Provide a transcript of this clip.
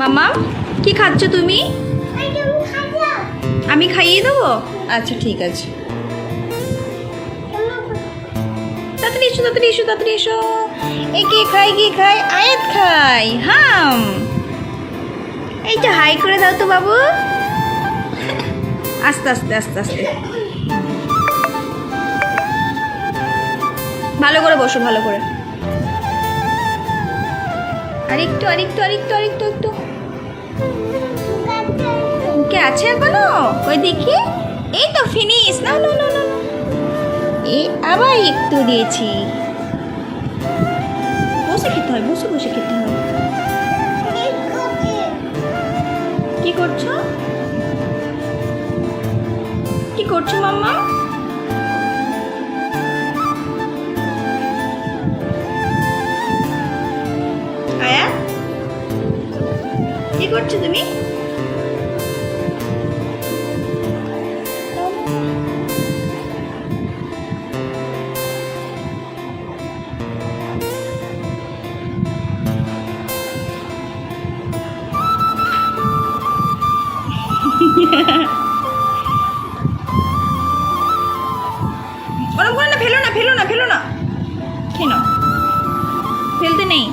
মাম্মা কি খাচ্ছ তুমি? আমি খাইয়ে দেবো? আচ্ছা ঠিক আছে, তাড়াতাড়ি এসো তাড়াতাড়ি এসো তাড়াতাড়ি এসো। এ কে খাই কে খাই? আয়াত খাই হাম। এইটা হাই করে দাও তো বাবু। আস্তে আস্তে আস্তে আস্তে, ভালো করে বসো ভালো করে। আরেকটু আরেকটু আরেকটু আরেকটু একটু কে আছে এখনো? ওই দেখি, এই তো ফিনিশ। না না না না, এ আবার একটু দিয়েছি। বসে খেতে হয়, বসে বসে খেতে হয়। কি করছো? কি করছো মাম্মা? আয়া কি করছো তুমি? ওরকম করে না, ফেলো না ফেলো না ফেলো না, খেয়ে নাও, ফেলতে নেই।